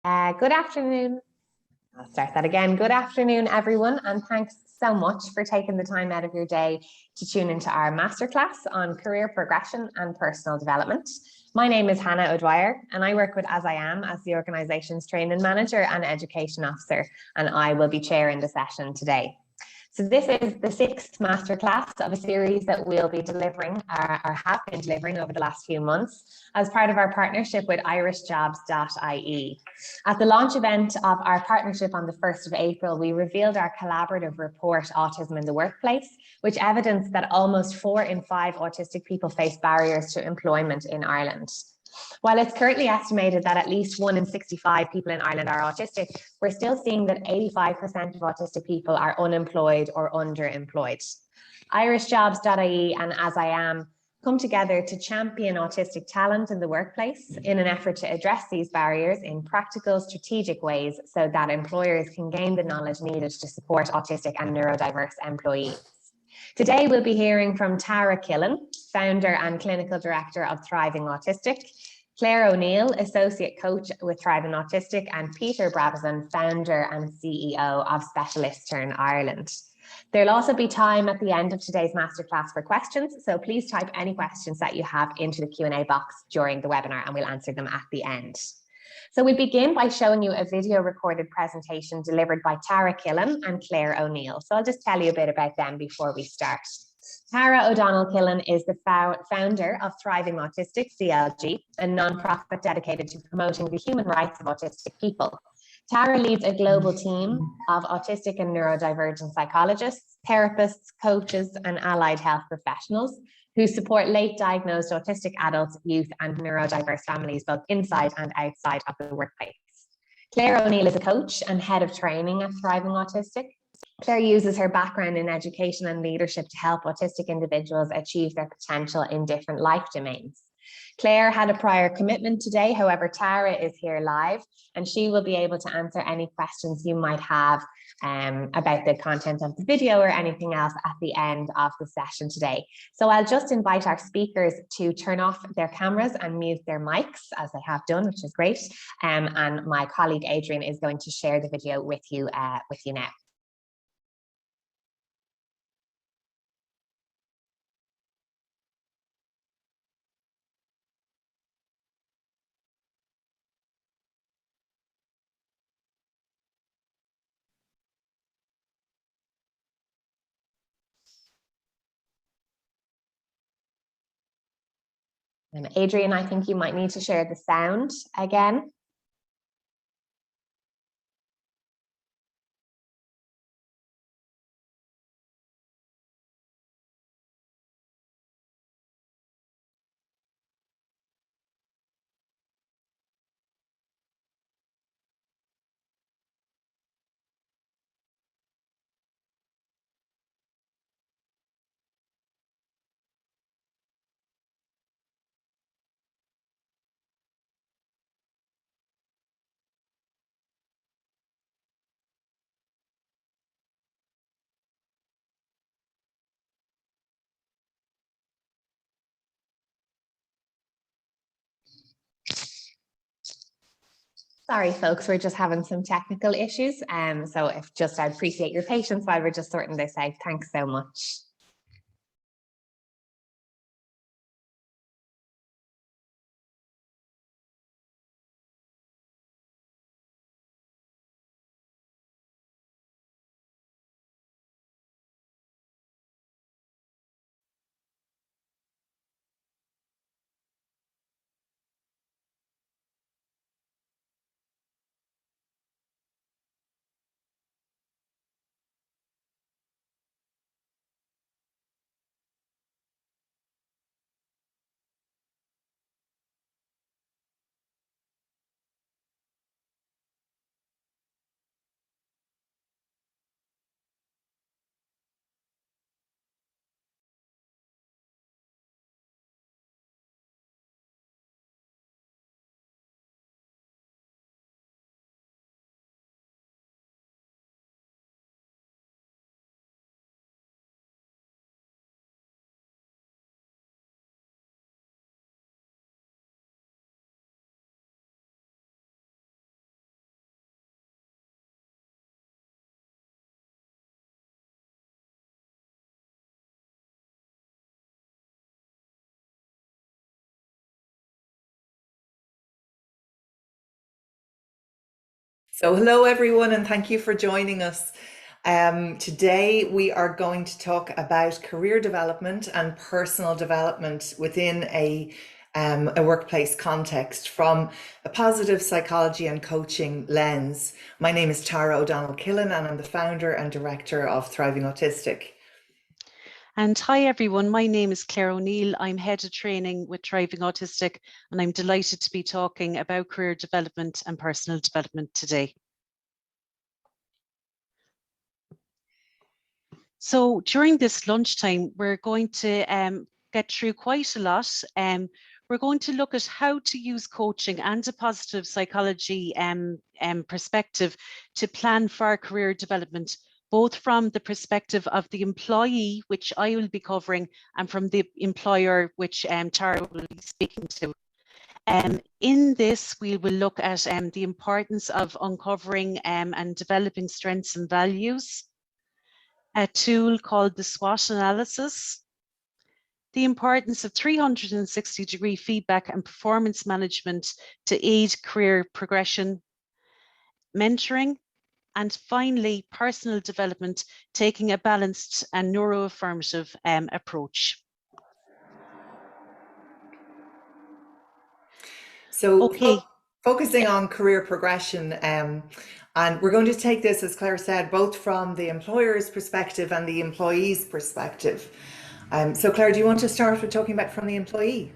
Good afternoon. I'll start that again. Good afternoon, everyone, and thanks so much for taking the time out of your day to tune into our masterclass on career progression and personal development. My name is Hannah O'Dwyer, and I work with AsIAm as the organisation's training manager and education officer, and I will be chairing the session today. So this is the sixth masterclass of a series that we'll be delivering or have been delivering over the last few months as part of our partnership with IrishJobs.ie. At the launch event of our partnership on the 1st of April, we revealed our collaborative report, Autism in the Workplace, which evidenced that almost 4 in 5 autistic people face barriers to employment in Ireland. While it's currently estimated that at least 1 in 65 people in Ireland are autistic, we're still seeing that 85% of autistic people are unemployed or underemployed. IrishJobs.ie and AsIAm come together to champion autistic talent in the workplace in an effort to address these barriers in practical, strategic ways so that employers can gain the knowledge needed to support autistic and neurodiverse employees. Today, we'll be hearing from Tara Killen, founder and clinical director of Thriving Autistic, Claire O'Neill, associate coach with Thriving Autistic, and Peter Brabazon, founder and CEO of Specialist Turn Ireland. There'll also be time at the end of today's masterclass for questions, so please type any questions that you have into the Q&A box during the webinar and we'll answer them at the end. So we begin by showing you a video recorded presentation delivered by Tara Killen and Claire O'Neill. So I'll just tell you a bit about them before we start. Tara O'Donnell Killen is the founder of Thriving Autistic, CLG, a non-profit dedicated to promoting the human rights of autistic people. Tara leads a global team of autistic and neurodivergent psychologists, therapists, coaches, and allied health professionals who support late diagnosed autistic adults, youth, and neurodiverse families, both inside and outside of the workplace. Claire O'Neill is a coach and head of training at Thriving Autistic. Claire uses her background in education and leadership to help autistic individuals achieve their potential in different life domains. Claire had a prior commitment today, however, Tara is here live and she will be able to answer any questions you might have about the content of the video or anything else at the end of the session today. So I'll just invite our speakers to turn off their cameras and mute their mics as they have done, which is great. And my colleague Adrian is going to share the video with you now. Adrian, I think you might need to share the sound again. Sorry, folks, we're just having some technical issues. So I appreciate your patience while we're just sorting this out. Thanks so much. So hello everyone, and thank you for joining us. Today we are going to talk about career development and personal development within a workplace context from a positive psychology and coaching lens. My name is Tara O'Donnell-Killen and I'm the founder and director of Thriving Autistic. And hi everyone, my name is Claire O'Neill. I'm head of training with Thriving Autistic, and I'm delighted to be talking about career development and personal development today. So during this lunchtime, we're going to get through quite a lot. We're going to look at how to use coaching and a positive psychology perspective to plan for our career development, both from the perspective of the employee, which I will be covering, and from the employer, which Tara will be speaking to. In this, we will look at the importance of uncovering and developing strengths and values, a tool called the SWOT Analysis, the importance of 360-degree feedback and performance management to aid career progression, mentoring, and finally, personal development, taking a balanced and neuroaffirmative approach. So focusing on career progression, and we're going to take this, as Claire said, both from the employer's perspective and the employee's perspective. So Claire, do you want to start with talking about from the employee?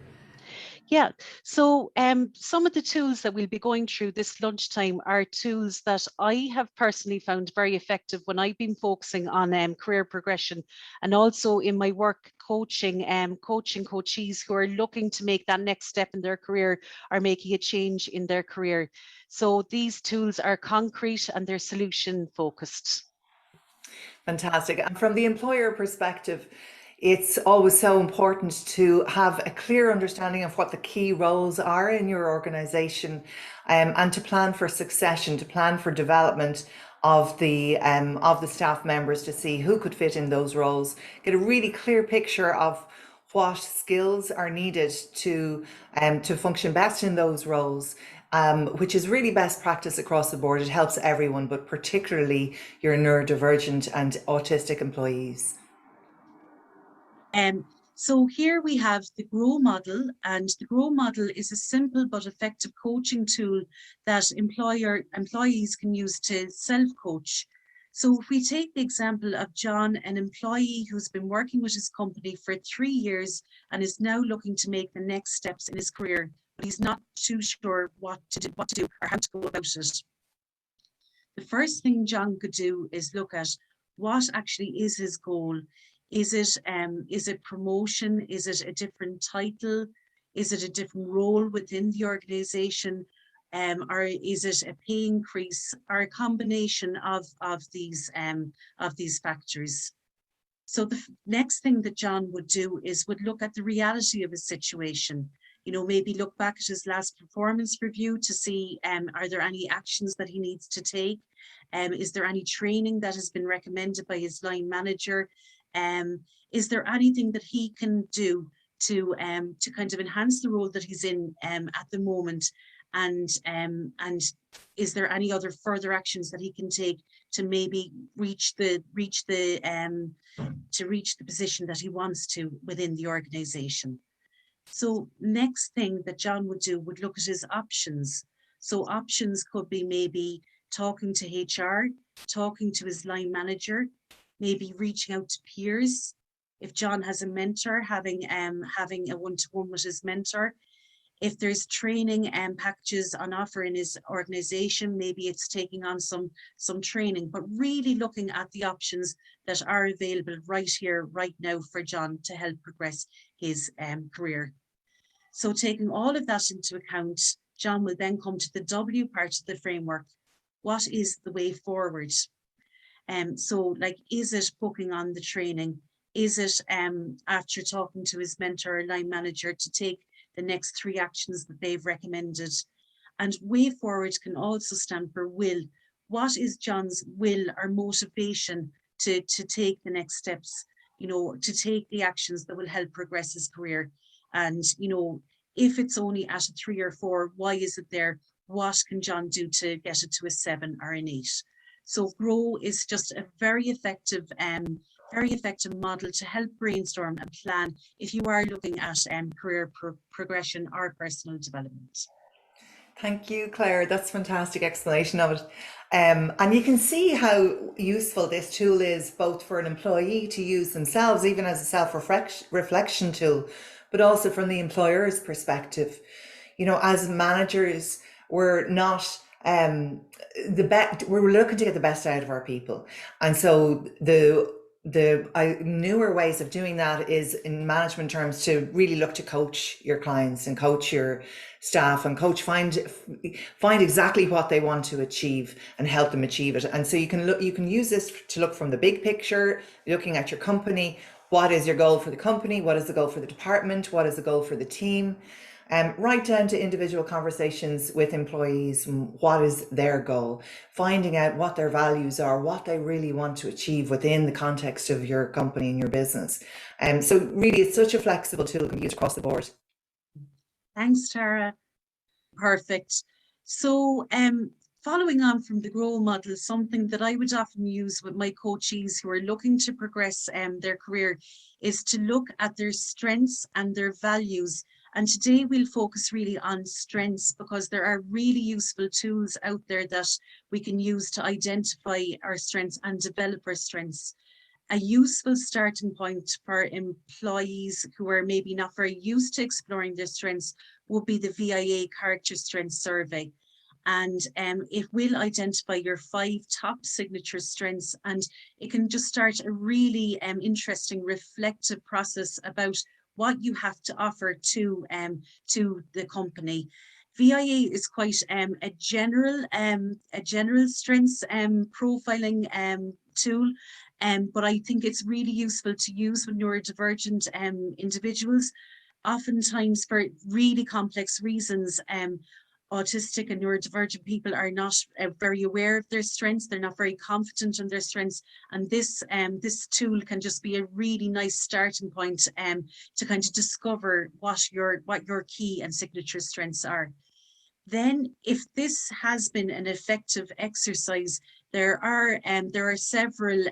Yeah, so some of the tools that we'll be going through this lunchtime are tools that I have personally found very effective when I've been focusing on career progression, and also in my work coaching coachees who are looking to make that next step in their career or making a change in their career. So these tools are concrete and they're solution focused. Fantastic. And from the employer perspective, it's always so important to have a clear understanding of what the key roles are in your organization, and to plan for succession, to plan for development of the staff members, to see who could fit in those roles, get a really clear picture of what skills are needed to function best in those roles, which is really best practice across the board. It helps everyone, but particularly your neurodivergent and autistic employees. So here we have the GROW model, and the GROW model is a simple but effective coaching tool that employees can use to self-coach. So if we take the example of John, an employee who's been working with his company for 3 years and is now looking to make the next steps in his career, but he's not too sure what to do or how to go about it. The first thing John could do is look at what actually is his goal. Is it promotion? Is it a different title? Is it a different role within the organization? Or is it a pay increase, or a combination of these factors? So the next thing that John would do is would look at the reality of his situation. You know, maybe look back at his last performance review to see, are there any actions that he needs to take? Is there any training that has been recommended by his line manager? Is there anything that he can do to kind of enhance the role that he's in at the moment? And is there any other further actions that he can take to maybe reach the position that he wants to within the organization? So next thing that John would do would look at his options. So options could be maybe talking to HR, talking to his line manager, maybe reaching out to peers. If John has a mentor, having a one-to-one with his mentor. If there's training and packages on offer in his organization, maybe it's taking on some training, but really looking at the options that are available right here, right now for John to help progress his career. So taking all of that into account, John will then come to the W part of the framework. What is the way forward? So like, is it booking on the training? Is it after talking to his mentor or line manager to take the next 3 actions that they've recommended? And way forward can also stand for will. What is John's will or motivation to take the next steps, you know, to take the actions that will help progress his career? And, you know, if it's only at a 3 or 4, why is it there? what can John do to get it to a 7 or an 8? So GROW is just a very effective model to help brainstorm and plan if you are looking at career progression or personal development. Thank you, Claire. That's a fantastic explanation of it. And you can see how useful this tool is both for an employee to use themselves, even as a self-reflection tool, but also from the employer's perspective. You know, as managers, we're not we're looking to get the best out of our people. And so the newer ways of doing that is, in management terms, to really look to coach your clients and coach your staff and find exactly what they want to achieve and help them achieve it. And so you can use this to look from the big picture, looking at your company. What is your goal for the company? What is the goal for the department? What is the goal for the team? Right down to individual conversations with employees. What is their goal? Finding out what their values are, what they really want to achieve within the context of your company and your business. So really, it's such a flexible tool that can be used across the board. Thanks, Tara. Perfect. So following on from the GROW model, something that I would often use with my coachees who are looking to progress their career is to look at their strengths and their values. And today we'll focus really on strengths, because there are really useful tools out there that we can use to identify our strengths and develop our strengths. A useful starting point for employees who are maybe not very used to exploring their strengths would be the VIA Character Strengths Survey. And it will identify your 5 top signature strengths, and it can just start a really interesting reflective process about what you have to offer to the company. VIA is quite a general strengths profiling tool, but I think it's really useful to use with neurodivergent individuals. Oftentimes, for really complex reasons, autistic and neurodivergent people are not very aware of their strengths. They're not very confident in their strengths, and this tool can just be a really nice starting point to kind of discover what your key and signature strengths are. Then, if this has been an effective exercise, there are several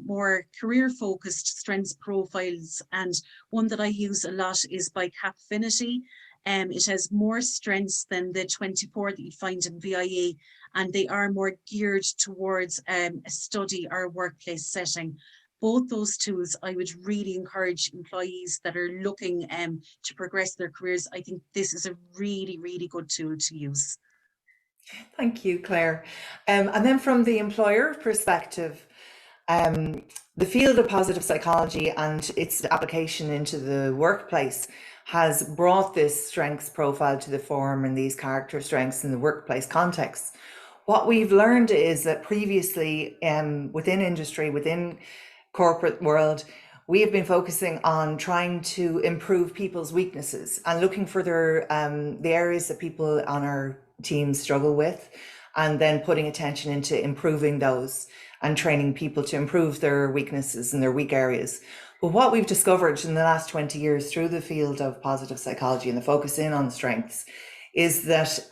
more career-focused strengths profiles, and one that I use a lot is by Capfinity. It has more strengths than the 24 that you find in VIA, and they are more geared towards a study or workplace setting. Both those tools, I would really encourage employees that are looking to progress their careers. I think this is a really, really good tool to use. Thank you, Claire. And then from the employer perspective, the field of positive psychology and its application into the workplace has brought this strengths profile to the fore, and these character strengths in the workplace context. What we've learned is that previously within industry, within corporate world, we have been focusing on trying to improve people's weaknesses and looking for the areas that people on our team struggle with, and then putting attention into improving those and training people to improve their weaknesses and their weak areas. But what we've discovered in the last 20 years through the field of positive psychology and the focus in on strengths is that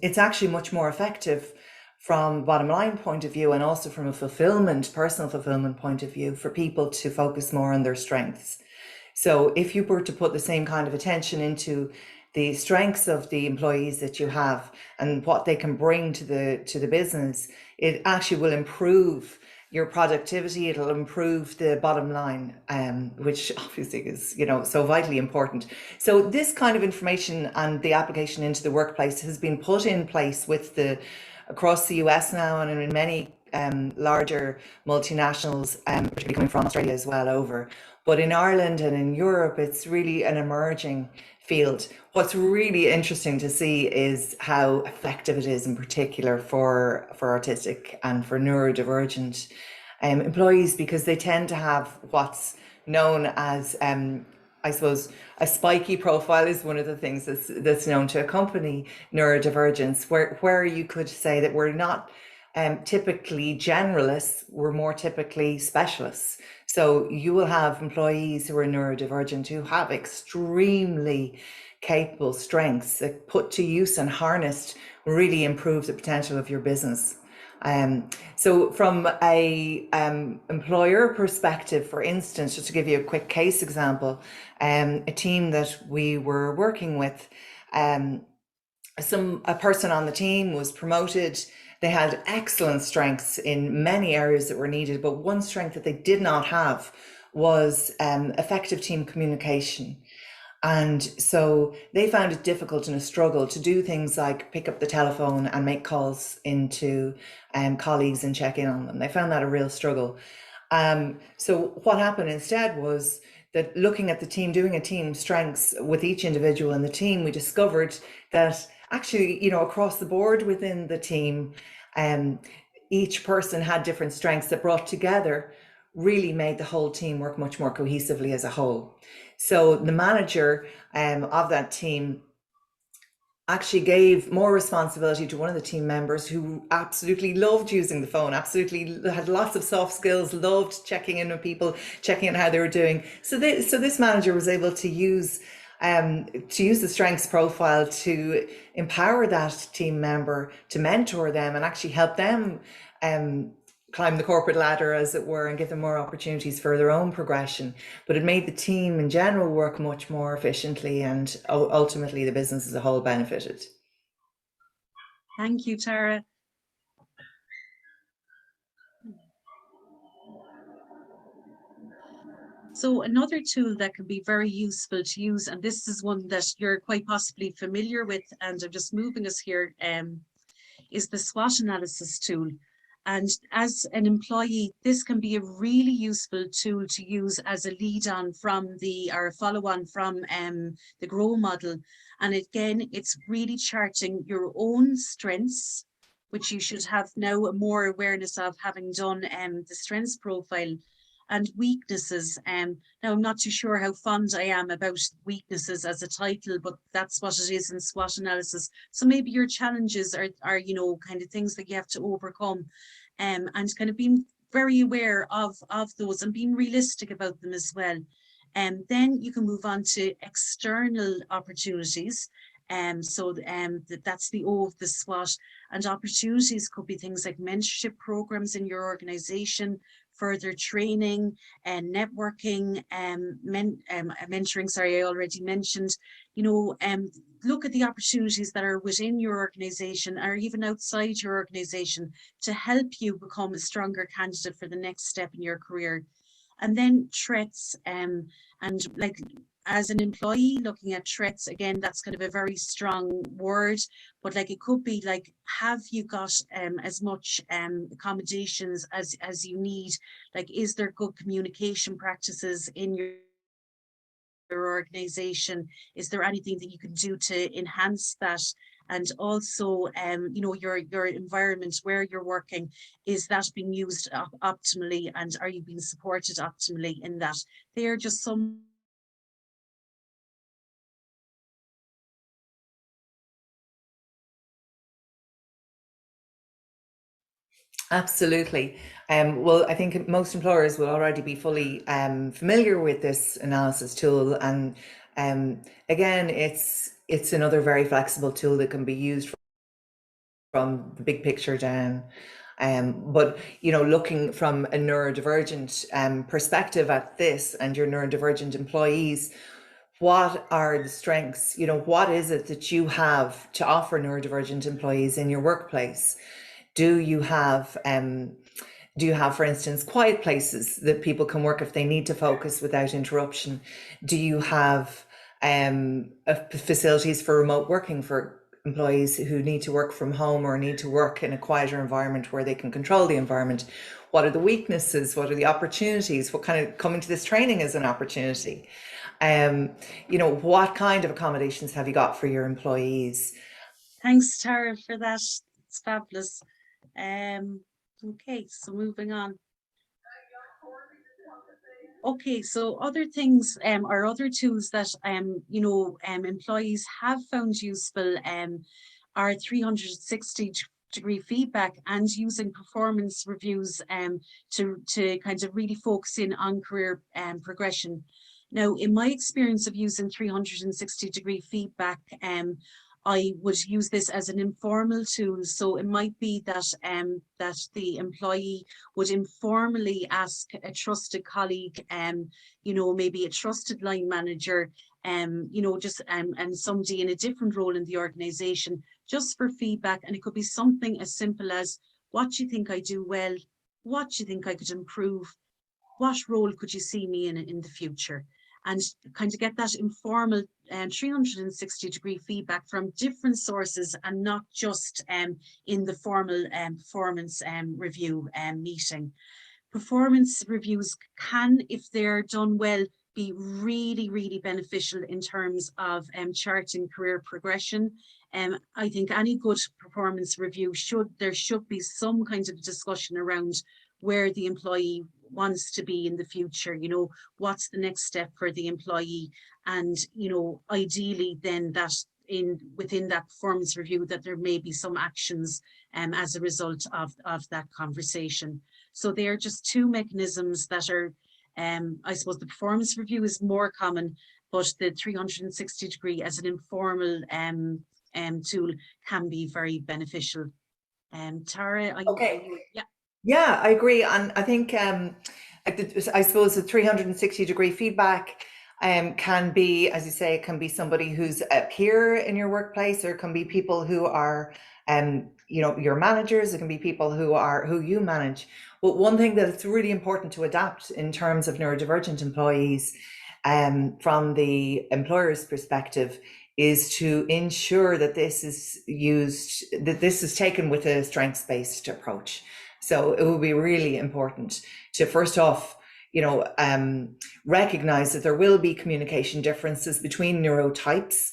it's actually much more effective from bottom line point of view, and also from a personal fulfillment point of view, for people to focus more on their strengths. So if you were to put the same kind of attention into the strengths of the employees that you have and what they can bring to the business, it actually will improve your productivity. It'll improve the bottom line, which obviously is, so vitally important. So this kind of information and the application into the workplace has been put in place across the US now, and in many larger multinationals, particularly coming from Australia as well over. But in Ireland and in Europe, it's really an emerging field. What's really interesting to see is how effective it is, in particular for autistic and for neurodivergent employees, because they tend to have what's known as, I suppose, a spiky profile is one of the things that's known to accompany neurodivergence, where you could say that we're not typically generalists, we're more typically specialists. So you will have employees who are neurodivergent who have extremely capable strengths that put to use and harnessed really improve the potential of your business. So from a employer perspective, for instance, just to give you a quick case example, a team that we were working with, a person on the team was promoted. They had excellent strengths in many areas that were needed, but one strength that they did not have was effective team communication. And so they found it difficult and a struggle to do things like pick up the telephone and make calls into colleagues and check in on them. They found that a real struggle. So what happened instead was that looking at the team, doing a team strengths with each individual in the team, we discovered that actually, across the board within the team, each person had different strengths that brought together really made the whole team work much more cohesively as a whole. So the manager of that team actually gave more responsibility to one of the team members who absolutely loved using the phone, absolutely had lots of soft skills, loved checking in with people, checking in how they were doing. So this manager was able to use the strengths profile to empower that team member, to mentor them and actually help them climb the corporate ladder, as it were, and give them more opportunities for their own progression. But it made the team in general work much more efficiently, and ultimately the business as a whole benefited. Thank you, Tara. So another tool that can be very useful to use, and this is one that you're quite possibly familiar with, and I'm just moving us here, is the SWOT analysis tool. And as an employee, this can be a really useful tool to use as a lead on from or a follow on from the GROW model. And again, it's really charting your own strengths, which you should have now more awareness of, having done the strengths profile, and weaknesses. Now, I'm not too sure how fond I am about weaknesses as a title, but that's what it is in SWOT analysis. So maybe your challenges are kind of things that you have to overcome, and kind of being very aware of those and being realistic about them as well. And then you can move on to external opportunities. So that's the O of the SWOT. And opportunities could be things like mentorship programs in your organization, further training and networking, mentoring, sorry, I already mentioned. Look at the opportunities that are within your organization or even outside your organization to help you become a stronger candidate for the next step in your career. And then threats, and like as an employee looking at threats, again, that's kind of a very strong word, but like it could be like, have you got as much accommodations as you need? Like, is there good communication practices in your organization? Is there anything that you can do to enhance that? And also, your environment where you're working, is that being used optimally, and are you being supported optimally in that? They are just some. Absolutely. Well, I think most employers will already be fully familiar with this analysis tool, and again, it's another very flexible tool that can be used from the big picture down. But looking from a neurodivergent perspective at this, and your neurodivergent employees, what are the strengths? What is it that you have to offer neurodivergent employees in your workplace? Do you have, for instance, quiet places that people can work if they need to focus without interruption? Do you have facilities for remote working for employees who need to work from home or need to work in a quieter environment where they can control the environment? What are the weaknesses? What are the opportunities? What kind of coming to this training is an opportunity? What kind of accommodations have you got for your employees? Thanks, Tara, for that. It's fabulous. Okay, so moving on. Okay, so other things or other tools that employees have found useful are 360-degree feedback and using performance reviews to kind of really focus in on career progression. Now, in my experience of using 360-degree feedback, I would use this as an informal tool. So it might be that that the employee would informally ask a trusted colleague, you know, maybe a trusted line manager, you know, just and somebody in a different role in the organization, just for feedback. And it could be something as simple as, what do you think I do well? What do you think I could improve? What role could you see me in the future? And kind of get that informal 360-degree feedback from different sources, and not just in the formal performance review meeting. Performance reviews can, if they're done well, be really, really beneficial in terms of charting career progression. I think any good performance review there should be some kind of discussion around where the employee wants to be in the future, you know, what's the next step for the employee, and, you know, ideally then that within that performance review that there may be some actions as a result of that conversation. So they are just two mechanisms that are, I suppose the performance review is more common, but the 360-degree as an informal tool can be very beneficial. Tara, yeah. Yeah, I agree. And I think, I suppose the 360-degree feedback can be, as you say, it can be somebody who's a peer in your workplace, or it can be people who are, you know, your managers. It can be people who you manage. But one thing that it's really important to adapt in terms of neurodivergent employees, from the employer's perspective, is to ensure that this is taken with a strengths-based approach. So it will be really important to, first off, you know, recognize that there will be communication differences between neurotypes.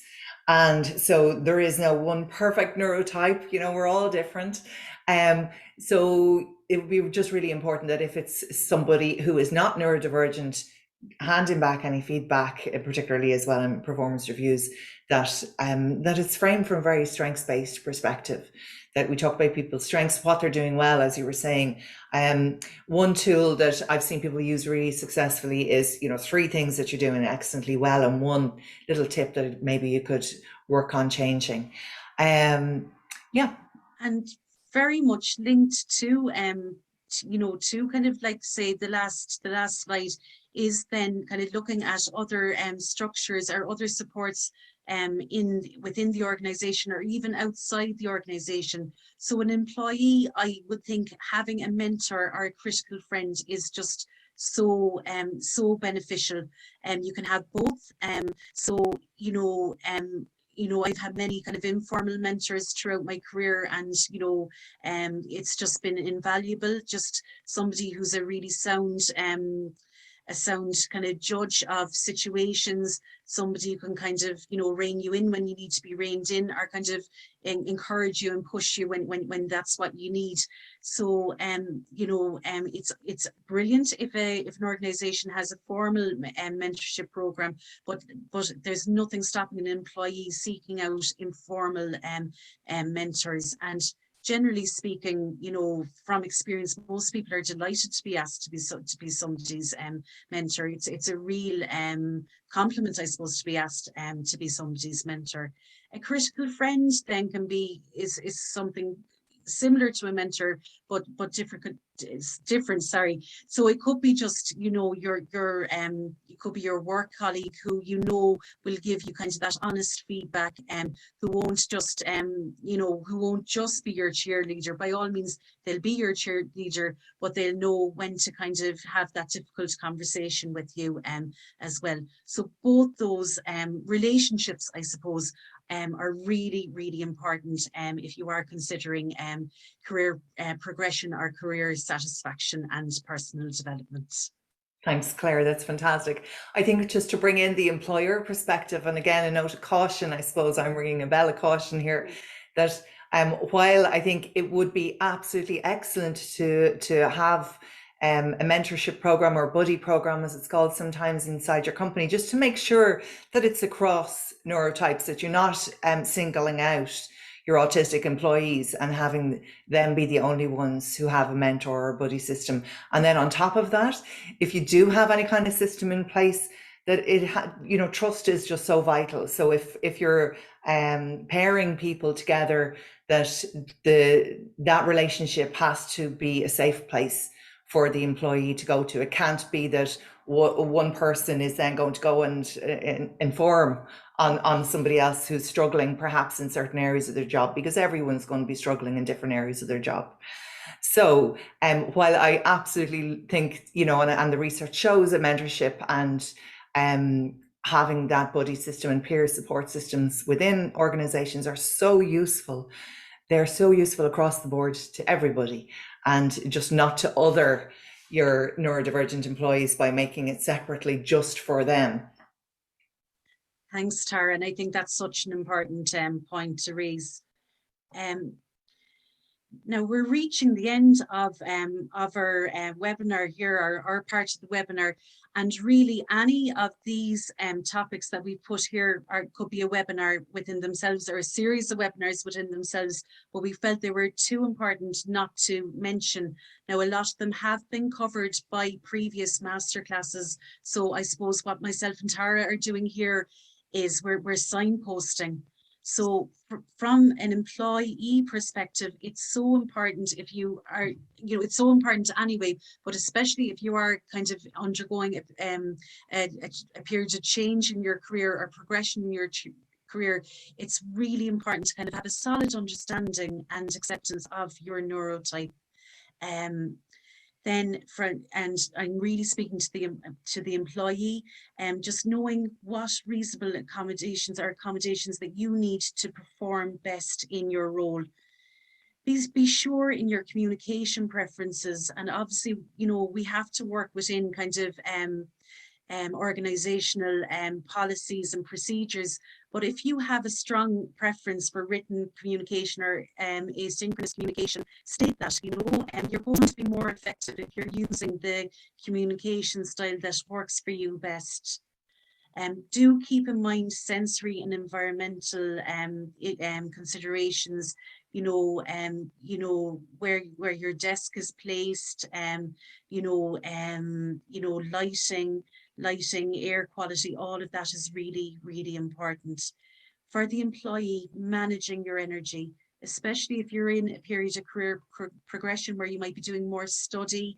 And so there is no one perfect neurotype, you know, we're all different. So it would be just really important that if it's somebody who is not neurodivergent, handing back any feedback, particularly as well in performance reviews, that it's framed from a very strengths-based perspective, that we talk about people's strengths, what they're doing well, as you were saying. One tool that I've seen people use really successfully is, you know, 3 things that you're doing excellently well, and 1 little tip that maybe you could work on changing. Yeah. And very much linked to, you know, to kind of like, say, the last slide is then kind of looking at other structures or other supports within the organization, or even outside the organization. So an employee, I would think having a mentor or a critical friend is just so beneficial. You can have both. So you know, I've had many kind of informal mentors throughout my career, and, you know, it's just been invaluable. Just somebody who's a really sound kind of judge of situations, somebody who can kind of, you know, rein you in when you need to be reined in, or kind of encourage you and push you when that's what you need. So you know, it's brilliant if an organization has a formal mentorship program, but there's nothing stopping an employee seeking out informal mentors. And generally speaking, you know, from experience, most people are delighted to be asked to be somebody's mentor. It's a real compliment, I suppose, to be asked to be somebody's mentor. A critical friend then is something similar to a mentor, but different. Sorry. So it could be just, you know, it could be your work colleague who, you know, will give you kind of that honest feedback, who won't just you know, who won't just be your cheerleader. By all means, they'll be your cheerleader, but they'll know when to kind of have that difficult conversation with you as well. So both those relationships, I suppose, are really, really important if you are considering career progression or career satisfaction and personal development. Thanks, Claire. That's fantastic. I think just to bring in the employer perspective, and again, a note of caution, I suppose I'm ringing a bell of caution here, that while I think it would be absolutely excellent to have a mentorship program, or buddy program as it's called sometimes, inside your company, just to make sure that it's across neurotypes, that you're not singling out your autistic employees and having them be the only ones who have a mentor or buddy system. And then on top of that, if you do have any kind of system in place, that trust is just so vital. So if you're pairing people together, that relationship has to be a safe place for the employee to go to. It can't be that one person is then going to go and inform on somebody else who's struggling perhaps in certain areas of their job, because everyone's going to be struggling in different areas of their job. So while I absolutely think, and the research shows that mentorship and having that buddy system and peer support systems within organizations are so useful. They're so useful across the board to everybody, and just not to other your neurodivergent employees by making it separately just for them. Thanks, Tara. And I think that's such an important point to raise. Now we're reaching the end of our webinar here, our part of the webinar, and really any of these topics that we put here could be a webinar within themselves, or a series of webinars within themselves, but we felt they were too important not to mention. Now, a lot of them have been covered by previous masterclasses, so I suppose what myself and Tara are doing here is we're signposting. So from an employee perspective, it's so important if you are, it's so important anyway, but especially if you are kind of undergoing a period of change in your career or progression in your career, it's really important to kind of have a solid understanding and acceptance of your neurotype. And I'm really speaking to the employee, and just knowing what reasonable accommodations that you need to perform best in your role. Please be sure in your communication preferences, and obviously, we have to work within kind of organizational policies and procedures. But if you have a strong preference for written communication or asynchronous communication, state that. You're going to be more effective if you're using the communication style that works for you best. Do keep in mind sensory and environmental considerations. Where your desk is placed, lighting, air quality, all of that is really, really important. For the employee, managing your energy, especially if you're in a period of career progression where you might be doing more study,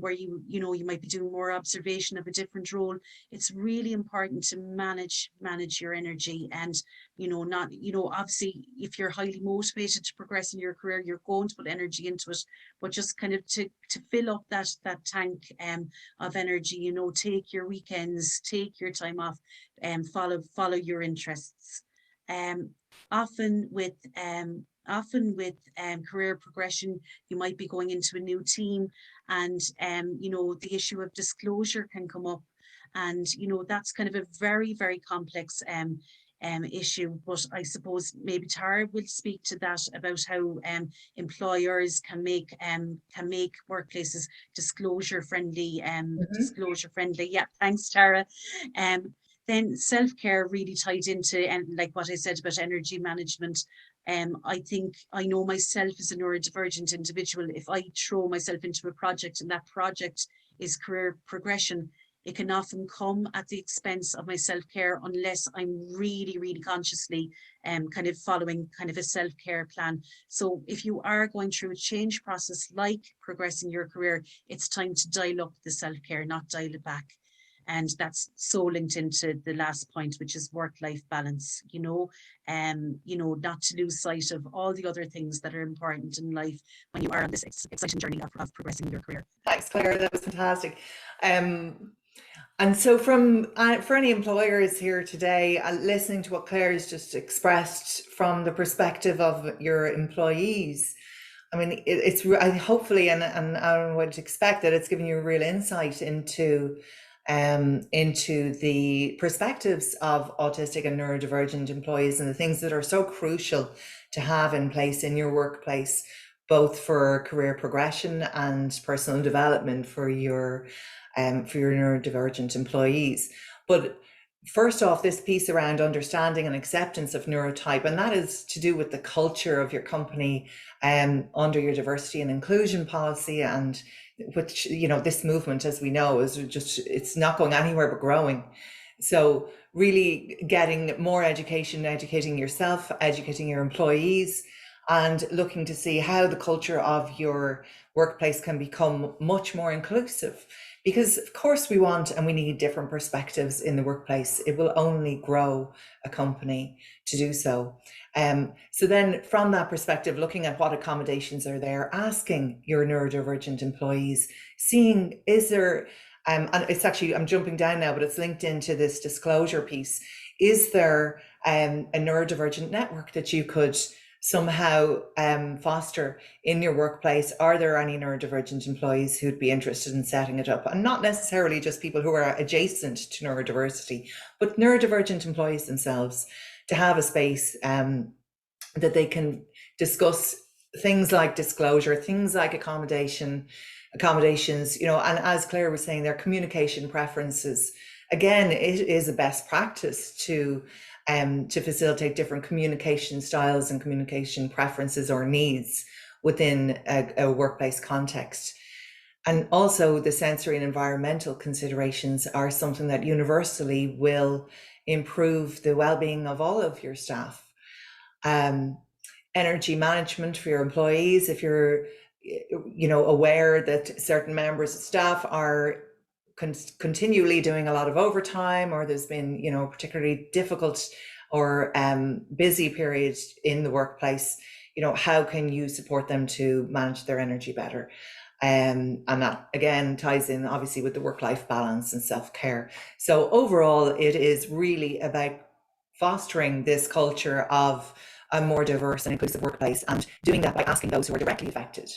where you might be doing more observation of a different role. It's really important to manage your energy, and obviously if you're highly motivated to progress in your career, you're going to put energy into it, but just kind of to fill up that tank of energy. Take your weekends, take your time off, and follow your interests. Often with career progression, you might be going into a new team, and the issue of disclosure can come up, and that's kind of a very, very complex issue. But I suppose maybe Tara will speak to that, about how employers can make workplaces disclosure friendly. Yeah, thanks, Tara. Then self-care really tied into, and like what I said about energy management. I think I know myself as a neurodivergent individual, if I throw myself into a project and that project is career progression, it can often come at the expense of my self-care unless I'm really, really consciously kind of following kind of a self-care plan. So if you are going through a change process like progressing your career, it's time to dial up the self-care, not dial it back. And that's so linked into the last point, which is work-life balance, not to lose sight of all the other things that are important in life when you are on this exciting journey of progressing your career. Thanks, Claire, that was fantastic. And so for any employers here today, listening to what Claire has just expressed from the perspective of your employees, I mean, it's hopefully, and I would expect that it's giving you a real insight into the perspectives of autistic and neurodivergent employees, and the things that are so crucial to have in place in your workplace, both for career progression and personal development for your neurodivergent employees. But first off, this piece around understanding and acceptance of neurotype, and that is to do with the culture of your company under your diversity and inclusion policy, and which, you know, this movement, as we know, is just, it's not going anywhere but growing. So really getting more education, educating yourself, educating your employees, and looking to see how the culture of your workplace can become much more inclusive. Because of course we want and we need different perspectives in the workplace. It will only grow a company to do so. So then from that perspective, looking at what accommodations are there, asking your neurodivergent employees, seeing, is there, and it's actually, I'm jumping down now, but it's linked into this disclosure piece. Is there a neurodivergent network that you could somehow foster in your workplace? Are there any neurodivergent employees who'd be interested in setting it up? And not necessarily just people who are adjacent to neurodiversity, but neurodivergent employees themselves, to have a space that they can discuss things like disclosure, things like accommodations, you know, and as Claire was saying, their communication preferences. Again, it is a best practice to facilitate different communication styles and communication preferences or needs within a workplace context. And also the sensory and environmental considerations are something that universally will improve the well-being of all of your staff. Energy management for your employees, if you're, you know, aware that certain members of staff are continually doing a lot of overtime, or there's been, you know, particularly difficult or busy periods in the workplace, you know, how can you support them to manage their energy better? And that again ties in obviously with the work-life balance and self-care. So overall, it is really about fostering this culture of a more diverse and inclusive workplace, and doing that by asking those who are directly affected,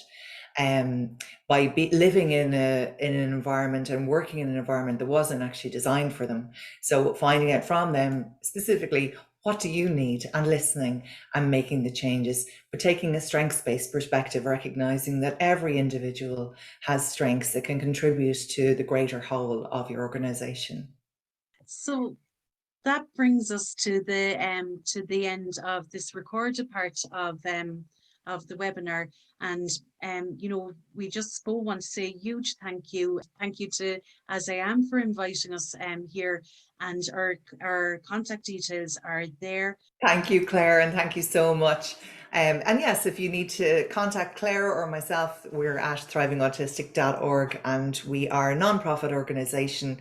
by living in an environment and working in an environment that wasn't actually designed for them. So finding out from them specifically, what do you need, and listening and making the changes, but taking a strengths-based perspective, recognizing that every individual has strengths that can contribute to the greater whole of your organization. So that brings us to the end of this recorded part of the webinar. And you know, we just want to say a huge thank you to AsIAm for inviting us here, and our contact details are there. Thank you, Claire, and thank you so much. And yes, if you need to contact Claire or myself, we're at thrivingautistic.org, and we are a non-profit organization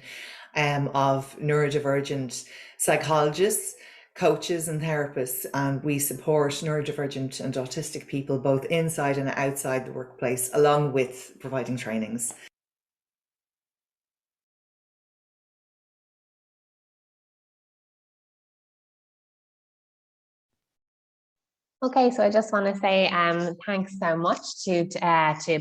of neurodivergent psychologists, coaches and therapists, and we support neurodivergent and autistic people both inside and outside the workplace, along with providing trainings. Okay, so I just want to say thanks so much to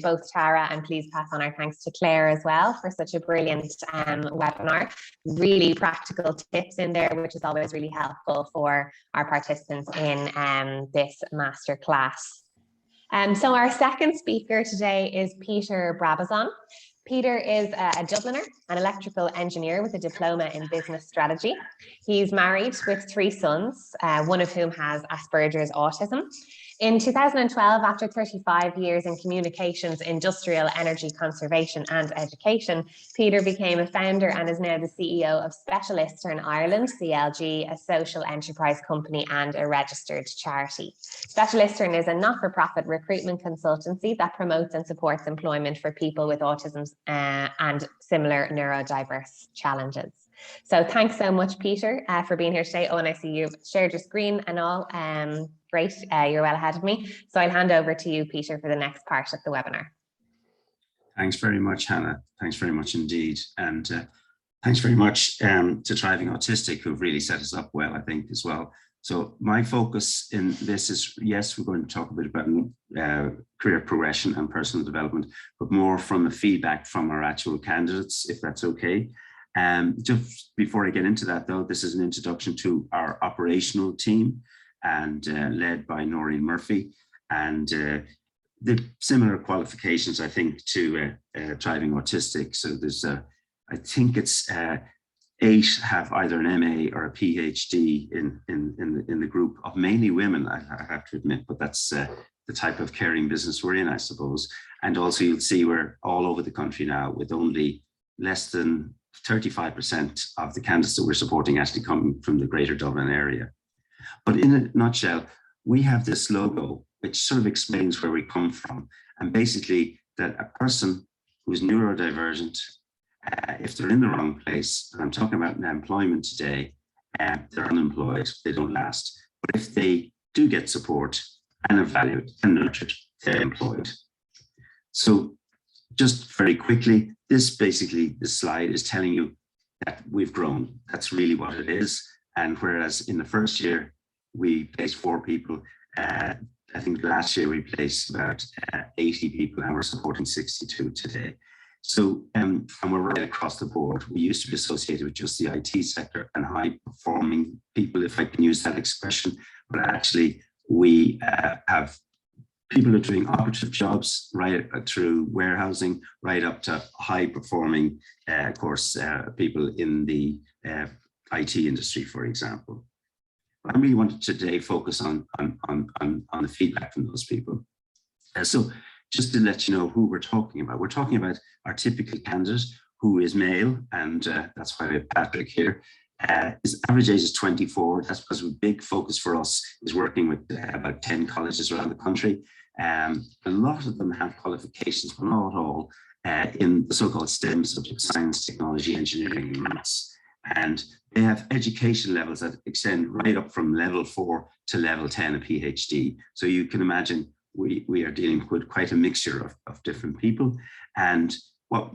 both Tara, and please pass on our thanks to Claire as well for such a brilliant webinar. Really practical tips in there, which is always really helpful for our participants in this masterclass. So our second speaker today is Peter Brabazon. Peter is a Dubliner, an electrical engineer with a diploma in business strategy. He's married with 3 sons, one of whom has Asperger's autism. In 2012, after 35 years in communications, industrial energy conservation and education, Peter became a founder and is now the CEO of Specialistern Ireland, CLG, a social enterprise company and a registered charity. Specialistern is a not-for-profit recruitment consultancy that promotes and supports employment for people with autism and similar neurodiverse challenges. So thanks so much, Peter, for being here today. Oh, and I see you've shared your screen and all. Great, you're well ahead of me. So I'll hand over to you, Peter, for the next part of the webinar. Thanks very much, Hannah. Thanks very much indeed. And thanks very much to Thriving Autistic, who've really set us up well, I think, as well. So my focus in this is, yes, we're going to talk a bit about career progression and personal development, but more from the feedback from our actual candidates, if that's okay. Just before I get into that, though, this is an introduction to our operational team, and led by Noreen Murphy, and the similar qualifications, I think, to Thriving Autistic. So there's I think it's 8 have either an MA or a PhD in the group of mainly women, I have to admit, but that's the type of caring business we're in, I suppose. And also you'll see we're all over the country now, with only less than 35% of the candidates that we're supporting actually coming from the Greater Dublin area. But in a nutshell, we have this logo, which sort of explains where we come from. And basically that a person who's neurodivergent, if they're in the wrong place, and I'm talking about employment today, they're unemployed, they don't last. But if they do get support and are valued and nurtured, they're employed. So just very quickly, this slide is telling you that we've grown. That's really what it is. And whereas in the first year, we placed 4 people, I think last year we placed about 80 people, and we're supporting 62 today. So, and we're right across the board. We used to be associated with just the IT sector and high performing people, if I can use that expression, but actually we have people who are doing operative jobs right through warehousing, right up to high performing, of course, people in the IT industry, for example. I really wanted to today focus on the feedback from those people. So just to let you know who we're talking about our typical candidate, who is male, and that's why we have Patrick here. His average age is 24. That's because a big focus for us is working with about 10 colleges around the country. A lot of them have qualifications, but not all, in the so-called STEM subjects: science, technology, engineering, and maths. And they have education levels that extend right up from level 4 to level 10, a PhD. So you can imagine we are dealing with quite a mixture of different people. And what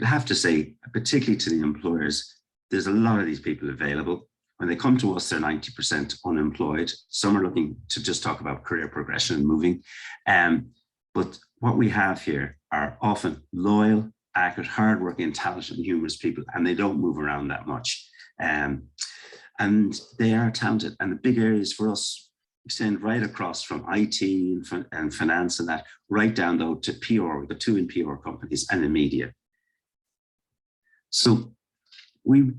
I have to say, particularly to the employers, there's a lot of these people available. When they come to us, they're 90% unemployed. Some are looking to just talk about career progression and moving. But what we have here are often loyal, accurate, hardworking, and talented and humorous people, and they don't move around that much. And they are talented. And the big areas for us extend right across from IT and finance and that, right down though to PR. We've got 2 in PR companies and in media. So we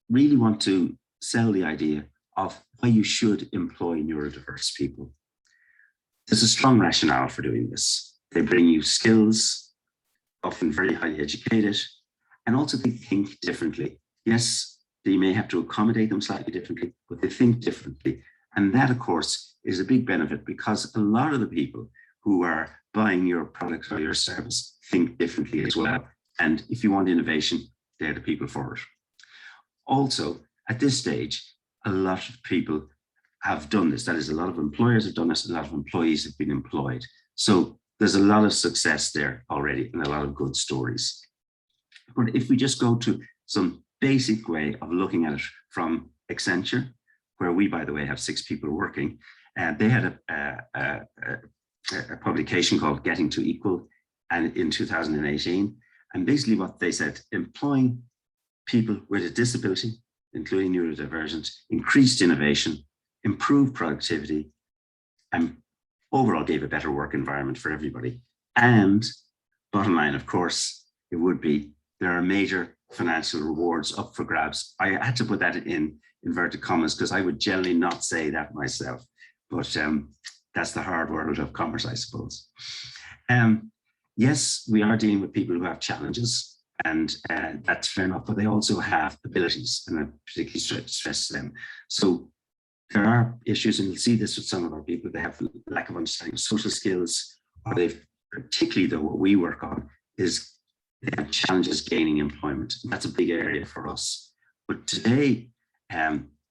really want to sell the idea of why you should employ neurodiverse people. There's a strong rationale for doing this. They bring you skills, often very highly educated, and also they think differently. Yes, they may have to accommodate them slightly differently, but they think differently. And that, of course, is a big benefit, because a lot of the people who are buying your product or your service think differently as well. And if you want innovation, they're the people for it. Also, at this stage, a lot of people have done this. That is, a lot of employers have done this, a lot of employees have been employed. So there's a lot of success there already and a lot of good stories. But if we just go to some basic way of looking at it from Accenture, where we, by the way, have 6 people working, they had a publication called Getting to Equal, and in 2018. And basically what they said, employing people with a disability, including neurodivergent, increased innovation, improved productivity, and overall gave a better work environment for everybody. And bottom line, of course, it would be there are major financial rewards up for grabs. I had to put that in inverted commas because I would generally not say that myself, but that's the hard world of commerce, I suppose. Yes, we are dealing with people who have challenges, and that's fair enough, but they also have abilities, and I particularly stress them. So there are issues, and you'll see this with some of our people. They have lack of understanding of social skills, or they've, particularly though what we work on is they have challenges gaining employment. And that's a big area for us. But today,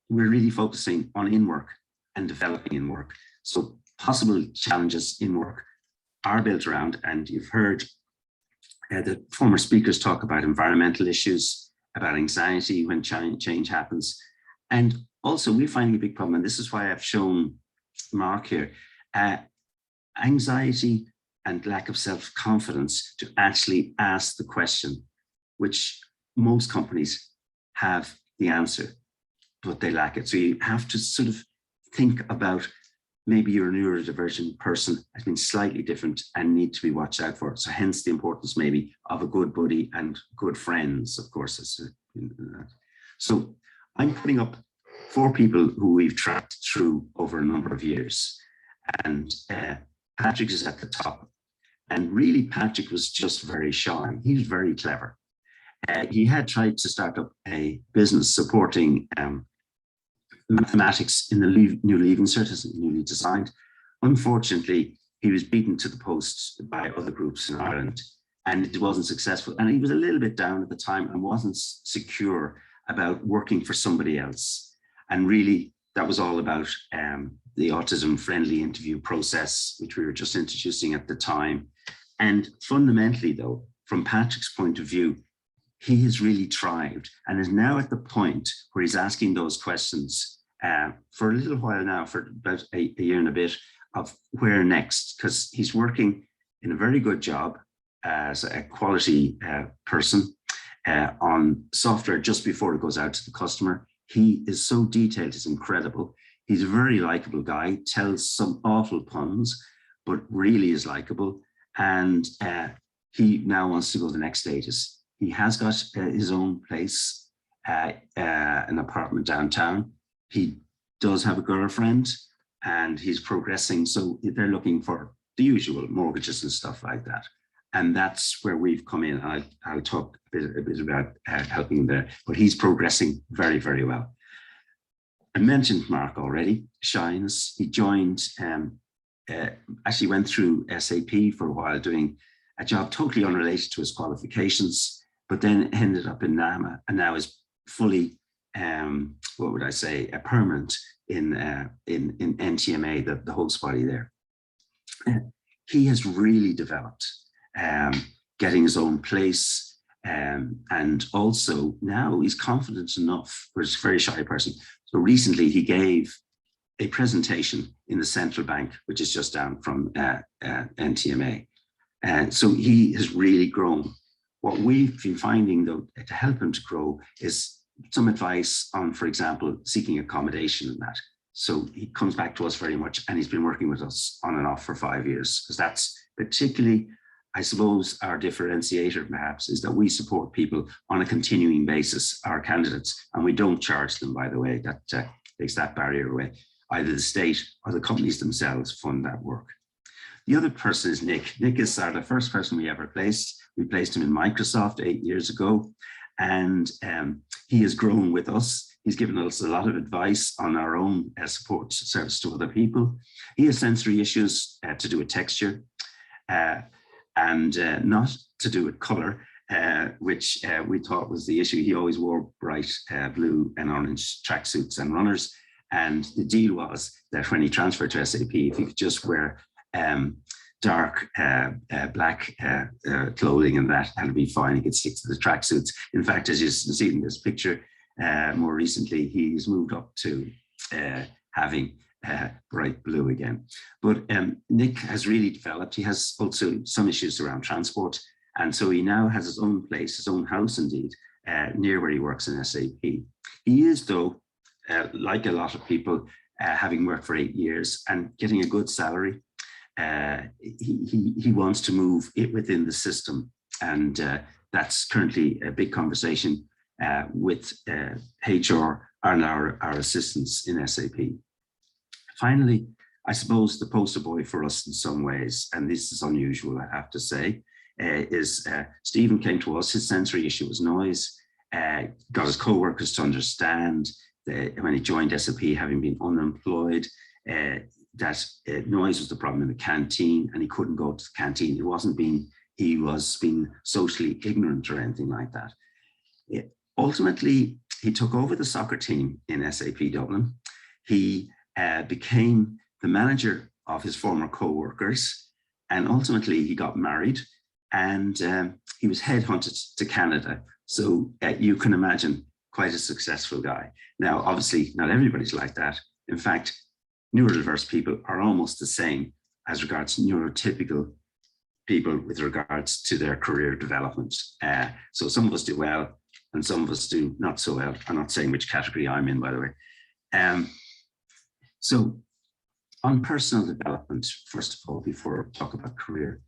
we're really focusing on in-work and developing in work. So possible challenges in work are built around, and you've heard the former speakers talk about environmental issues, about anxiety when change happens. And also we're finding a big problem, and this is why I've shown Mark here, anxiety and lack of self-confidence to actually ask the question, which most companies have the answer, but they lack it. So you have to sort of think about maybe you're a neurodivergent person has been slightly different and need to be watched out for. So hence the importance maybe of a good buddy and good friends, of course. So I'm putting up 4 people who we've tracked through over a number of years. And Patrick is at the top. And really, Patrick was just very shy. He was very clever. He had tried to start up a business supporting mathematics in the new Leaving Cert, newly designed. Unfortunately, he was beaten to the post by other groups in Ireland, and it wasn't successful. And he was a little bit down at the time and wasn't secure about working for somebody else. And really, that was all about the autism-friendly interview process, which we were just introducing at the time. And fundamentally, though, from Patrick's point of view, he has really thrived and is now at the point where he's asking those questions for a little while now, for about a year and a bit, of where next, because he's working in a very good job as a quality person on software just before it goes out to the customer. He is so detailed, it's incredible. He's a very likable guy, tells some awful puns, but really is likable. And he now wants to go to the next status. He has got his own place, an apartment downtown. He does have a girlfriend and he's progressing. So they're looking for the usual mortgages and stuff like that. And that's where we've come in. I'll talk a bit about helping there, but he's progressing very, very well. I mentioned Mark already, shyness. He joined, actually went through SAP for a while doing a job totally unrelated to his qualifications, but then ended up in NAMA and now is fully, what would I say, a permanent in NTMA, the host body there. He has really developed, getting his own place, and also now he's confident enough, whereas he's a very shy person. So recently he gave a presentation in the central bank, which is just down from NTMA. So he has really grown. What we've been finding, though, to help him to grow is some advice on, for example, seeking accommodation and that. So he comes back to us very much, and he's been working with us on and off for 5 years, because that's particularly, I suppose, our differentiator perhaps, is that we support people on a continuing basis, our candidates, and we don't charge them, by the way. That takes that barrier away. Either the state or the companies themselves fund that work. The other person is Nick. Nick is the first person we ever placed. We placed him in Microsoft 8 years ago, and he has grown with us. He's given us a lot of advice on our own support service to other people. He has sensory issues to do with texture and not to do with color, which we thought was the issue. He always wore bright blue and orange tracksuits and runners. And the deal was that when he transferred to SAP, if he could just wear dark black clothing and that'll be fine. He could stick to the tracksuits. In fact, as you see in this picture, more recently, he's moved up to having bright blue again. But Nick has really developed. He has also some issues around transport. And so he now has his own place, his own house indeed, near where he works in SAP. He is, though, like a lot of people, having worked for 8 years and getting a good salary, he wants to move it within the system. And that's currently a big conversation with HR and our assistants in SAP. Finally, I suppose the poster boy for us in some ways, and this is unusual, I have to say, is Stephen came to us. His sensory issue was noise, got his co-workers to understand that when he joined SAP, having been unemployed, that noise was the problem in the canteen, and he couldn't go to the canteen. He was being socially ignorant or anything like that. Ultimately, he took over the soccer team in SAP Dublin. He became the manager of his former co-workers, and ultimately he got married, and he was headhunted to Canada. So you can imagine, quite a successful guy. Now, obviously, not everybody's like that. In fact, neurodiverse people are almost the same as regards neurotypical people with regards to their career development. So some of us do well, and some of us do not so well. I'm not saying which category I'm in, by the way. So on personal development, first of all, before I talk about career,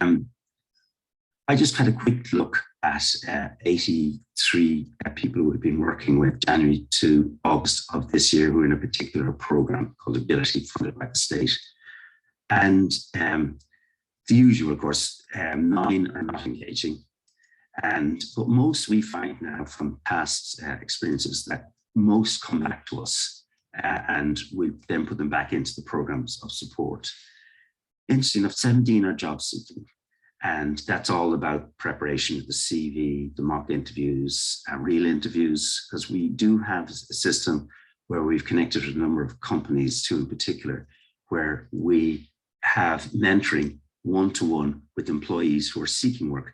I just had a quick look at 83 people who have been working with January to August of this year, who are in a particular program called Ability, funded by the state. And the usual, of course, 9 are not engaging. But most we find now from past experiences that most come back to us, and we then put them back into the programs of support. Interesting enough, 17 are job seeking. And that's all about preparation of the CV, the mock interviews, real interviews, because we do have a system where we've connected with a number of companies, 2 in particular, where we have mentoring one-to-one with employees who are seeking work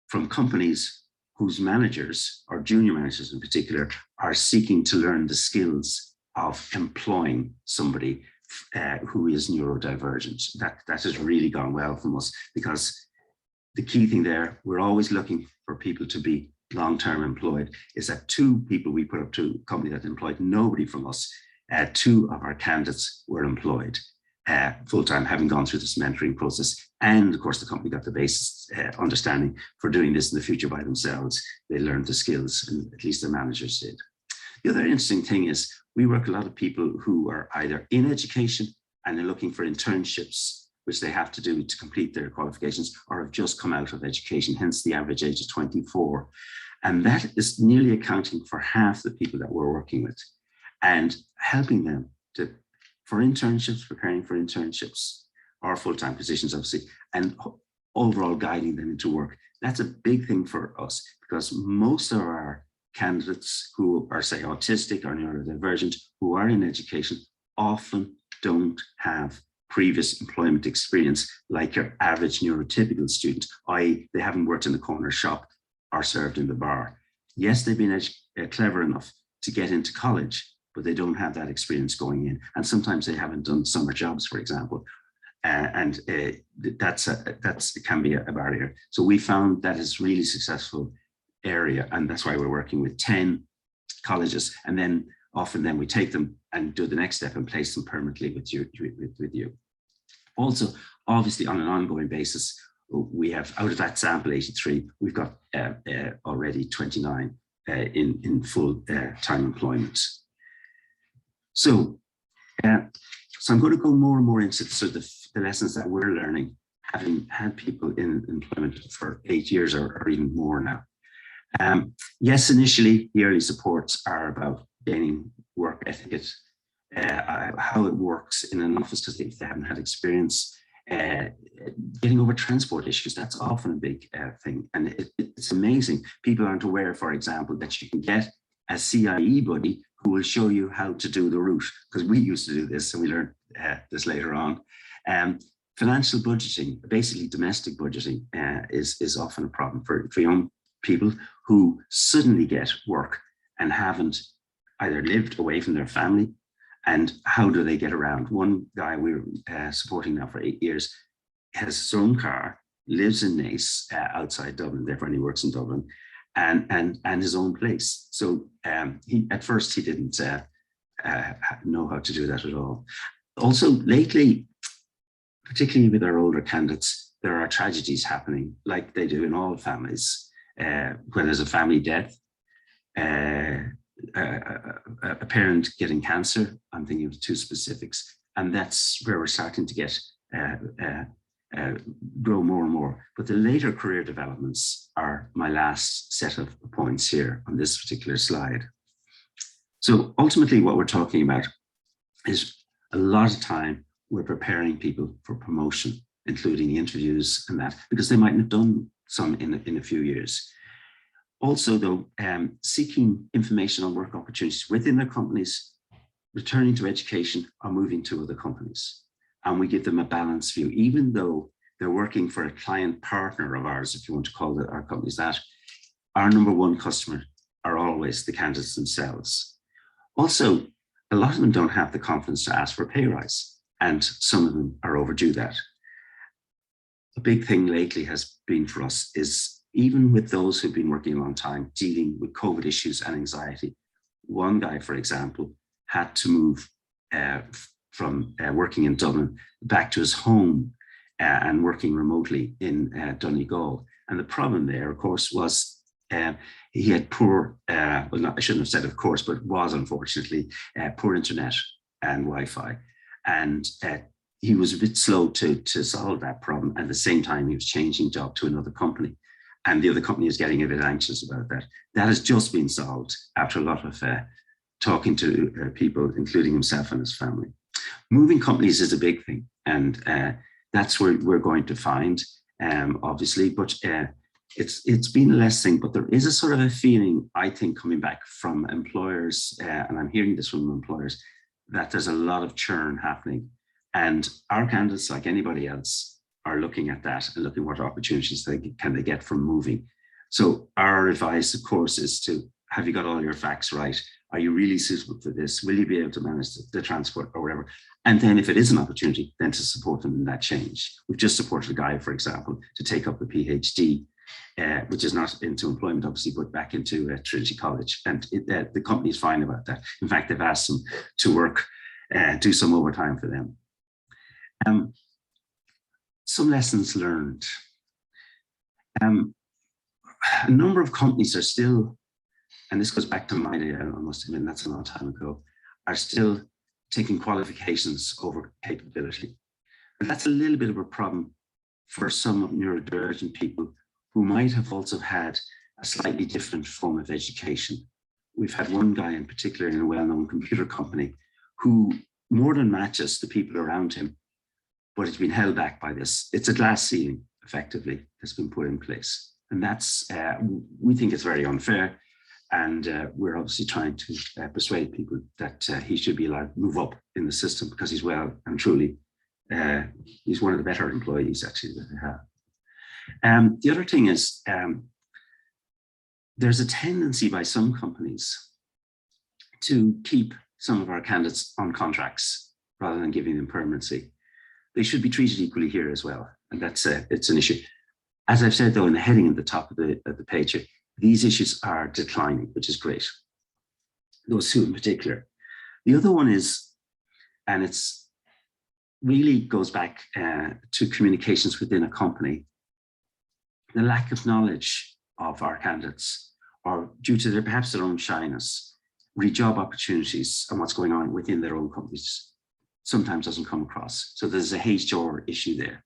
from companies whose managers, or junior managers in particular, are seeking to learn the skills of employing somebody who is neurodivergent. That has really gone well from us, because the key thing there, we're always looking for people to be long-term employed. Is that 2 people we put up to a company that employed nobody from us, 2 of our candidates were employed full-time, having gone through this mentoring process. And of course, the company got the basis understanding for doing this in the future by themselves. They learned the skills, and at least their managers did. The other interesting thing is we work with a lot of people who are either in education and they're looking for internships, which they have to do to complete their qualifications, or have just come out of education, hence the average age of 24. And that is nearly accounting for half the people that we're working with, and helping them for internships, preparing for internships, or full-time positions, obviously, and overall guiding them into work. That's a big thing for us, because most of our candidates who are, say, autistic or neurodivergent, who are in education, often don't have previous employment experience like your average neurotypical student, i.e. they haven't worked in the corner shop or served in the bar. Yes, they've been clever enough to get into college, but they don't have that experience going in. And sometimes they haven't done summer jobs, for example. It can be a barrier. So we found that is really successful area, and that's why we're working with 10 colleges, and then often we take them and do the next step and place them permanently with you. Also, obviously, on an ongoing basis, we have, out of that sample 83, we've got already 29 in full-time employment. So I'm going to go more and more into sort of the lessons that we're learning, having had people in employment for 8 years or even more now. Yes, initially, the early supports are about gaining work etiquette, how it works in an office, because if they haven't had experience, getting over transport issues, that's often a big thing. And it's amazing. People aren't aware, for example, that you can get a CIE buddy who will show you how to do the route, because we used to do this, and we learned this later on. Financial budgeting, basically domestic budgeting, is often a problem for young people who suddenly get work and haven't either lived away from their family, and how do they get around? One guy we're supporting now for 8 years has his own car, lives in Naas, outside Dublin, therefore he works in Dublin, and his own place. So at first he didn't know how to do that at all. Also lately, particularly with our older candidates, there are tragedies happening, like they do in all families. When there's a family death, a parent getting cancer, I'm thinking of 2 specifics, and that's where we're starting to get grow more and more. But the later career developments are my last set of points here on this particular slide. So ultimately what we're talking about is a lot of time we're preparing people for promotion, including interviews and that, because they mightn't have done some in a few years. Also, though, seeking information on work opportunities within their companies, returning to education, or moving to other companies. And we give them a balanced view, even though they're working for a client partner of ours, if you want to call our companies that. Our number 1 customer are always the candidates themselves. Also, a lot of them don't have the confidence to ask for a pay rise, and some of them are overdue that. A big thing lately has been for us is, even with those who've been working a long time, dealing with COVID issues and anxiety. One guy, for example, had to move from working in Dublin back to his home and working remotely in Donegal. And the problem there, of course, was he had poor, well, not, I shouldn't have said of course, but was unfortunately poor internet and Wi-Fi. And he was a bit slow to solve that problem. At the same time, he was changing job to another company. And the other company is getting a bit anxious about that. That has just been solved after a lot of talking to people, including himself and his family. Moving companies is a big thing. And that's where we're going to find, obviously, but it's been a less thing, but there is a sort of a feeling, I think, coming back from employers, and I'm hearing this from employers, that there's a lot of churn happening. And our candidates, like anybody else, are looking at that and looking what opportunities can they get from moving. So our advice, of course, is to, have you got all your facts right? Are you really suitable for this? Will you be able to manage the transport or whatever? And then if it is an opportunity, then to support them in that change. We've just supported a guy, for example, to take up a PhD, which is not into employment, obviously, but back into Trinity College. And the company's fine about that. In fact, they've asked them to work, do some overtime for them. Some lessons learned. A number of companies are still, and this goes back to my day, I must admit, that's a long time ago, are still taking qualifications over capability. And that's a little bit of a problem for some neurodivergent people who might have also had a slightly different form of education. We've had one guy in particular in a well-known computer company who more than matches the people around him, but it's been held back by this. It's a glass ceiling, effectively, that's been put in place. And that's, we think it's very unfair. And we're obviously trying to persuade people that he should be allowed to move up in the system because he's well and truly, he's one of the better employees actually that they have. The other thing is, there's a tendency by some companies to keep some of our candidates on contracts rather than giving them permanency. They should be treated equally here as well. And that's it's an issue. As I've said, though, in the heading at the top of the page here, these issues are declining, which is great. Those two in particular. The other one is, and it's really goes back to communications within a company, the lack of knowledge of our candidates, or due to perhaps their own shyness, job opportunities and what's going on within their own companies sometimes doesn't come across. So there's a HR issue there.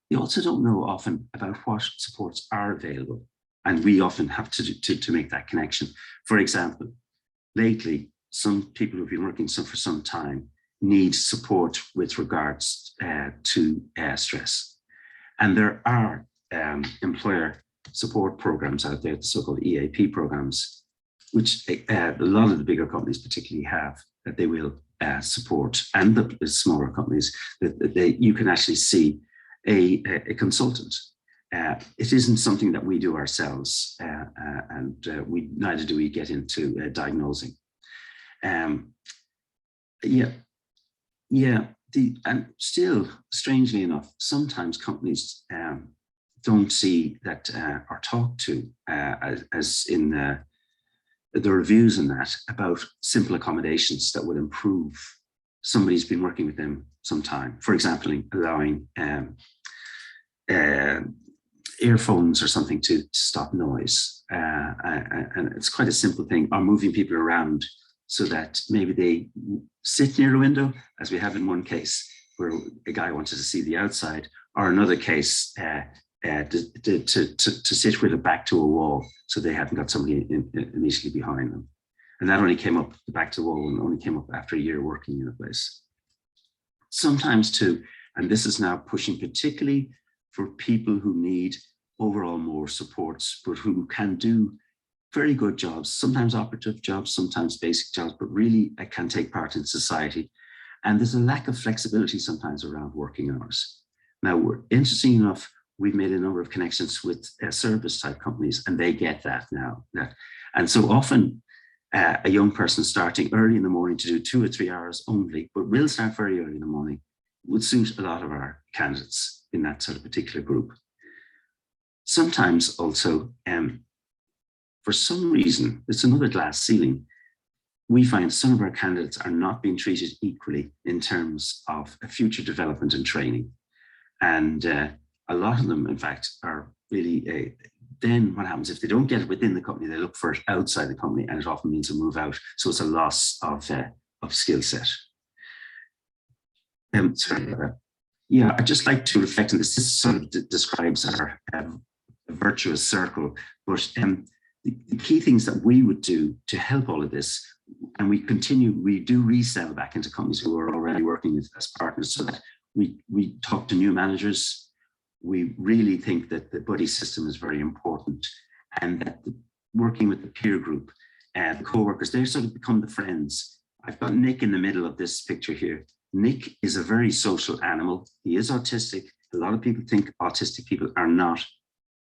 They also don't know often about what supports are available. And we often have to make that connection. For example, lately, some people who've been working for some time need support with regards to stress. And there are employer support programs out there, the so-called EAP programs, which a lot of the bigger companies particularly have, that they will support, and the smaller companies, that you can actually see a consultant. It isn't something that we do ourselves, and neither do we get into diagnosing. And still, strangely enough, sometimes companies don't see that or talk to, as in the reviews and that, about simple accommodations that would improve somebody's been working with them some time. For example, allowing earphones or something to stop noise. And it's quite a simple thing, or moving people around so that maybe they sit near a window, as we have in one case where a guy wanted to see the outside, or another case to sit with a back to a wall so they haven't got somebody immediately behind them. And that only came up, the back to the wall, and only came up after a year working in a place. Sometimes too, and this is now pushing particularly for people who need overall more supports, but who can do very good jobs, sometimes operative jobs, sometimes basic jobs, but really can take part in society. And there's a lack of flexibility sometimes around working hours. Now, interesting enough, we've made a number of connections with service type companies, and they get that now. And so often a young person starting early in the morning to do 2 or 3 hours only, but will start very early in the morning, would suit a lot of our candidates in that sort of particular group. Sometimes also, for some reason, it's another glass ceiling, we find some of our candidates are not being treated equally in terms of future development and training. And a lot of them, in fact, are really, then what happens if they don't get it within the company, they look for it outside the company, and it often means a move out. So it's a loss of skill set. Sorry about that. Yeah, I'd just like to reflect on this. This sort of describes our virtuous circle, but the key things that we would do to help all of this, and we do resell back into companies who are already working as partners, so that we talk to new managers. We really think that the buddy system is very important, and that working with the peer group and the co-workers, they sort of become the friends. I've got Nick in the middle of this picture here. Nick is a very social animal. He is autistic. A lot of people think autistic people are not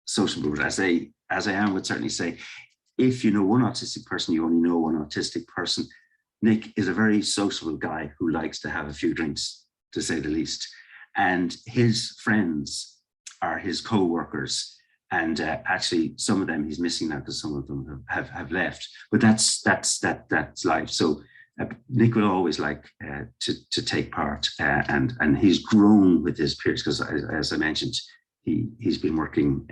sociable, but as I am would certainly say, if you know one autistic person, you only know one autistic person. Nick is a very sociable guy who likes to have a few drinks, to say the least. And his friends are his co-workers. And actually, some of them he's missing now because some of them have left. But that's life. So Nick will always like to take part, and he's grown with his peers because, as I mentioned, he's been working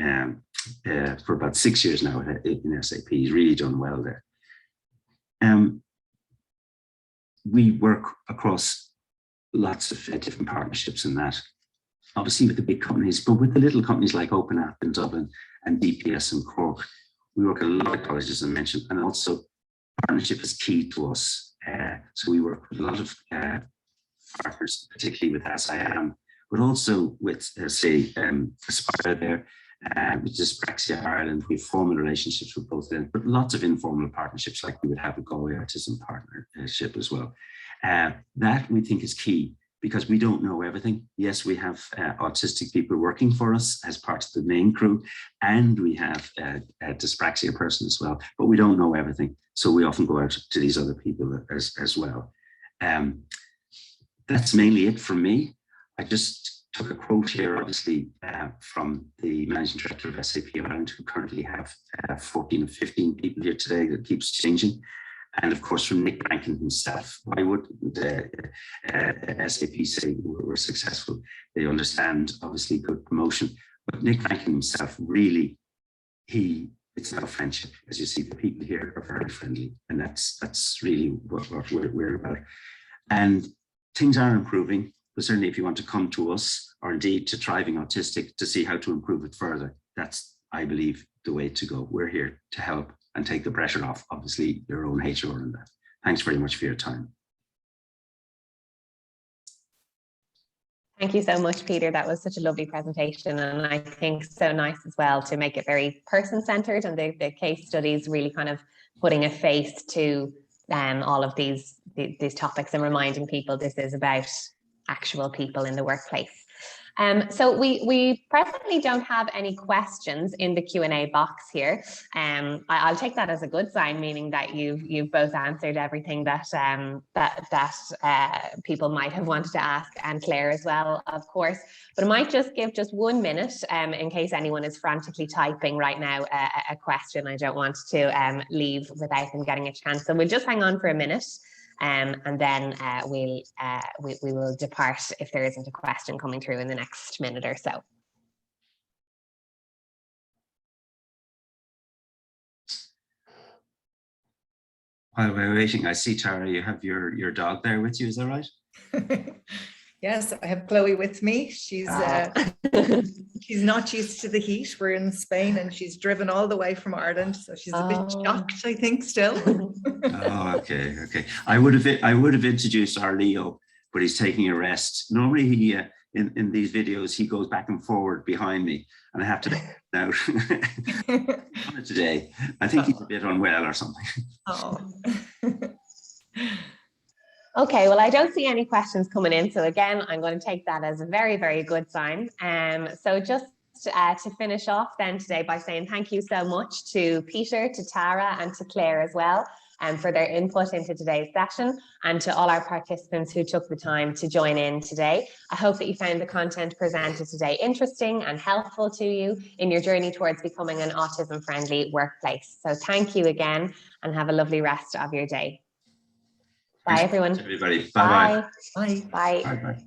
for about 6 years now in SAP. He's really done well there. We work across lots of different partnerships in that. Obviously with the big companies, but with the little companies like Open App in Dublin and DPS in Cork, we work at a lot of colleges, as I mentioned, and also partnership is key to us. So we work with a lot of partners, particularly with AsIAm, but also with, say, Aspire there, with Dyspraxia Ireland. We have formal relationships with both of them, but lots of informal partnerships like we would have with Galway Autism Partnership as well. That we think is key, because we don't know everything. Yes, we have autistic people working for us as part of the main crew, and we have a dyspraxia person as well, but we don't know everything. So we often go out to these other people as well. That's mainly it from me. I just took a quote here, obviously, from the Managing Director of SAP Ireland, who currently have 14 or 15 people here today. That keeps changing. And of course, from Nick Rankin himself. Why would SAP say we're successful? They understand, obviously, good promotion. But Nick Rankin himself, really, it's about friendship. As you see, the people here are very friendly. And that's really what we're about. And things are improving. But certainly, if you want to come to us, or indeed to Thriving Autistic, to see how to improve it further, that's, I believe, the way to go. We're here to help and take the pressure off, obviously, your own HR and that. Thanks very much for your time. Thank you so much, Peter. That was such a lovely presentation, and I think so nice as well to make it very person-centered, and the case studies really kind of putting a face to all of these topics and reminding people this is about actual people in the workplace. So we presently don't have any questions in the Q&A box here. I'll take that as a good sign, meaning that you've both answered everything that people might have wanted to ask, and Claire as well, of course. But I might just give just 1 minute in case anyone is frantically typing right now a question. I don't want to leave without them getting a chance. So we'll just hang on for a minute. And then we will depart if there isn't a question coming through in the next minute or so. While we're waiting, I see, Tara, you have your dog there with you, is that right? Yes, I have Chloe with me. She's she's not used to the heat. We're in Spain and she's driven all the way from Ireland, so she's a bit shocked, I think, still. Oh, okay. I would have introduced our Leo, but he's taking a rest. Normally he in these videos he goes back and forward behind me, and I have to out today. I think he's a bit unwell or something. Oh. Okay, well, I don't see any questions coming in. So again, I'm going to take that as a very, very good sign. So just to finish off then today by saying thank you so much to Peter, to Tara, and to Claire as well, for their input into today's session, and to all our participants who took the time to join in today. I hope that you found the content presented today interesting and helpful to you in your journey towards becoming an autism-friendly workplace. So thank you again, and have a lovely rest of your day. Bye, everyone. Everybody. Bye-bye. Bye. Bye. Bye-bye.